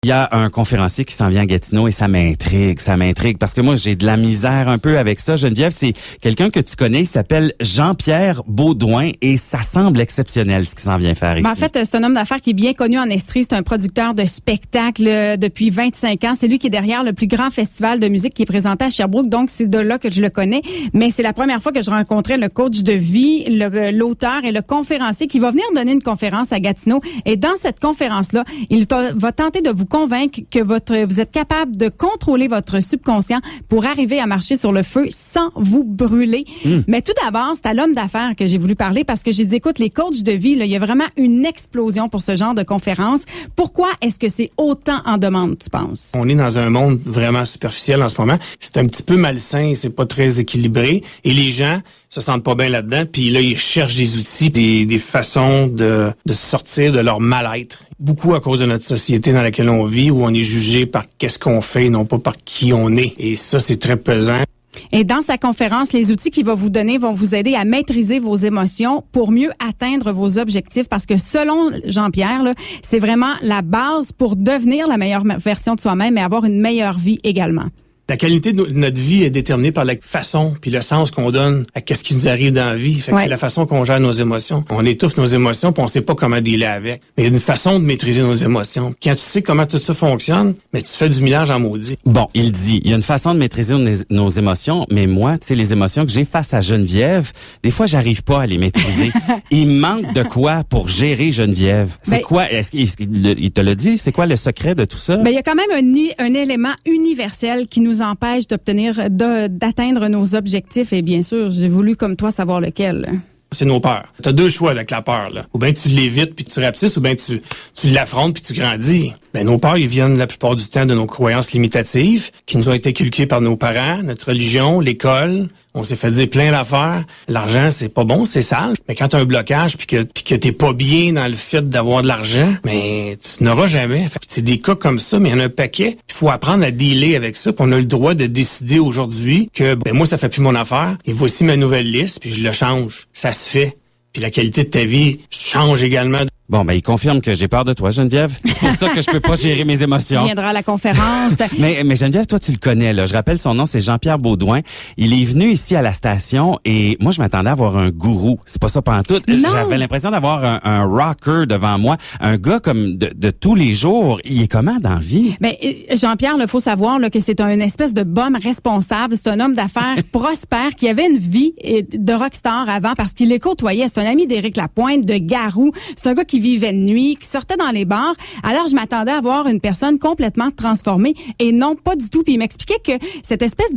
Il y a un conférencier qui s'en vient à Gatineau et ça m'intrigue parce que moi j'ai de la misère un peu avec ça. Geneviève, c'est quelqu'un que tu connais, il s'appelle Jean-Pierre Beaudoin et ça semble exceptionnel ce qu'il s'en vient faire ici. En fait, c'est un homme d'affaires qui est bien connu en Estrie, c'est un producteur de spectacles depuis 25 ans. C'est lui qui est derrière le plus grand festival de musique qui est présenté à Sherbrooke, donc c'est de là que je le connais. Mais c'est la première fois que je rencontrais le coach de vie, l'auteur et le conférencier qui va venir donner une conférence à Gatineau. Et dans cette conférence-là, il va tenter de vous convaincre que vous êtes capable de contrôler votre subconscient pour arriver à marcher sur le feu sans vous brûler. Mais tout d'abord, c'est à l'homme d'affaires que j'ai voulu parler parce que j'ai dit, écoute, les coachs de vie, là, il y a vraiment une explosion pour ce genre de conférence. Pourquoi est-ce que c'est autant en demande, tu penses? On est dans un monde vraiment superficiel en ce moment. C'est un petit peu malsain, c'est pas très équilibré. Et les gens se sentent pas bien là-dedans. Puis là, ils cherchent des outils, des façons de sortir de leur mal-être. Beaucoup à cause de notre société dans laquelle on vit, où on est jugé par qu'est-ce qu'on fait, non pas par qui on est. Et ça, c'est très pesant. Et dans sa conférence, les outils qu'il va vous donner vont vous aider à maîtriser vos émotions pour mieux atteindre vos objectifs parce que selon Jean-Pierre, là, c'est vraiment la base pour devenir la meilleure version de soi-même et avoir une meilleure vie également. La qualité de notre vie est déterminée par la façon puis le sens qu'on donne à qu'est-ce qui nous arrive dans la vie. Fait que c'est la façon qu'on gère nos émotions. On étouffe nos émotions puis on sait pas comment dealer avec. Mais il y a une façon de maîtriser nos émotions. Quand tu sais comment tout ça fonctionne, mais tu fais du millage en maudit. Bon, il dit, il y a une façon de maîtriser nos émotions, mais moi, tu sais, les émotions que j'ai face à Geneviève, des fois, j'arrive pas à les maîtriser. Il manque de quoi pour gérer Geneviève? C'est quoi? Est-ce qu'il te l'a dit? C'est quoi le secret de tout ça? Ben, il y a quand même un élément universel qui nous empêche d'atteindre nos objectifs. Et bien sûr, j'ai voulu, comme toi, savoir lequel. C'est nos peurs. T'as deux choix avec la peur, là. Ou bien tu l'évites puis tu rapetisses, ou bien tu l'affrontes puis tu grandis. Ben, nos peurs, ils viennent la plupart du temps de nos croyances limitatives qui nous ont été inculquées par nos parents, notre religion, l'école. On s'est fait dire plein d'affaires. L'argent, c'est pas bon, c'est sale. Mais quand t'as un blocage puis que t'es pas bien dans le fait d'avoir de l'argent, mais tu n'auras jamais. Fait que c'est des cas comme ça, mais il y en a un paquet. Il faut apprendre à dealer avec ça. Puis on a le droit de décider aujourd'hui que ben moi, ça fait plus mon affaire. Et voici ma nouvelle liste, puis je le change. Ça se fait. Puis la qualité de ta vie change également. Bon, ben, il confirme que j'ai peur de toi, Geneviève. C'est pour ça que je peux pas gérer mes émotions. Tu viendras à la conférence. mais Geneviève, toi, tu le connais, là. Je rappelle son nom, c'est Jean-Pierre Beaudoin. Il est venu ici à la station et moi, je m'attendais à avoir un gourou. C'est pas ça pantoute. J'avais l'impression d'avoir un rocker devant moi. Un gars comme de tous les jours. Il est comment dans la vie? Ben, Jean-Pierre, il faut savoir là, que c'est une espèce de bum responsable. C'est un homme d'affaires prospère qui avait une vie de rockstar avant parce qu'il les côtoyait. C'est un ami d'Éric Lapointe, de Garou. C'est un gars qui vivait de nuit, qui sortait dans les bars. Alors, je m'attendais à voir une personne complètement transformée et non, pas du tout. Puis il m'expliquait que cette espèce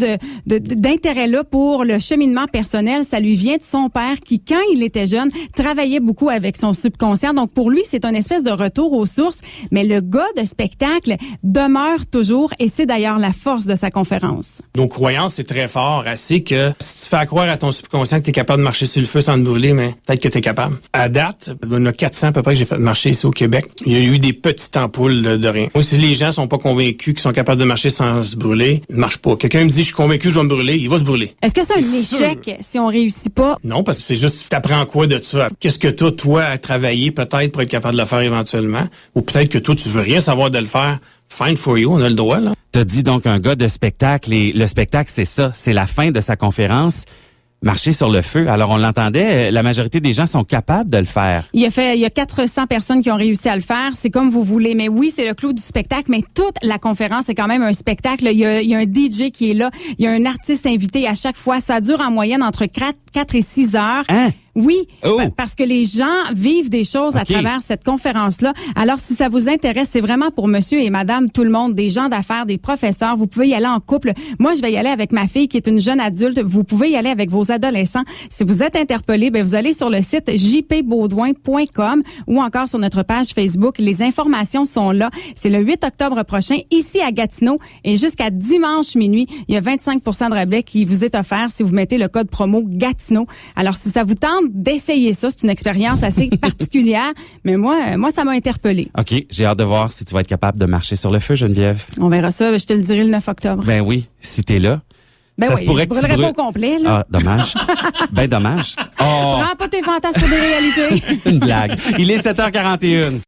d'intérêt-là pour le cheminement personnel, ça lui vient de son père qui, quand il était jeune, travaillait beaucoup avec son subconscient. Donc, pour lui, c'est une espèce de retour aux sources. Mais le gars de spectacle demeure toujours et c'est d'ailleurs la force de sa conférence. Nos croyances, c'est très fort. Assez que si tu fais croire à ton subconscient que tu es capable de marcher sur le feu sans te brûler, mais peut-être que tu es capable. À date, il y en a 400 à peu près que j'ai fait marcher ici au Québec. Il y a eu des petites ampoules de rien. Moi, si les gens sont pas convaincus qu'ils sont capables de marcher sans se brûler, ils ne marchent pas. Quelqu'un me dit, je suis convaincu, je vais me brûler, il va se brûler. Est-ce que c'est un échec si on réussit pas? Non, parce que c'est juste, t'apprends quoi de ça? Qu'est-ce que toi, à travailler peut-être pour être capable de le faire éventuellement? Ou peut-être que toi, tu veux rien savoir de le faire. Fine for you, on a le droit, là. T'as dit donc un gars de spectacle et le spectacle, c'est ça. C'est la fin de sa conférence. Marcher sur le feu. Alors, on l'entendait, la majorité des gens sont capables de le faire. Il y a 400 personnes qui ont réussi à le faire. C'est comme vous voulez. Mais oui, c'est le clou du spectacle. Mais toute la conférence est quand même un spectacle. Il y a un DJ qui est là. Il y a un artiste invité à chaque fois. Ça dure en moyenne entre 4 et 6 heures. Hein? Oui, oh. Parce que les gens vivent des choses à travers cette conférence-là. Alors, si ça vous intéresse, c'est vraiment pour monsieur et madame, tout le monde, des gens d'affaires, des professeurs. Vous pouvez y aller en couple. Moi, je vais y aller avec ma fille qui est une jeune adulte. Vous pouvez y aller avec vos adolescents. Si vous êtes interpellé, ben vous allez sur le site jpbaudouin.com ou encore sur notre page Facebook. Les informations sont là. C'est le 8 octobre prochain, ici à Gatineau. Et jusqu'à dimanche minuit, il y a 25% de rabais qui vous est offert si vous mettez le code promo Gatineau. Alors, si ça vous tente d'essayer ça, c'est une expérience assez particulière, mais moi, ça m'a interpellée. OK, j'ai hâte de voir si tu vas être capable de marcher sur le feu, Geneviève. On verra ça, je te le dirai le 9 octobre. Ben oui, si t'es là. Ben ça oui, se pourrait je brûlerais pas au complet, là. Ah, dommage. Ben dommage. Oh. Prends pas tes fantasmes pour des réalités. C'est une blague. Il est 7h41.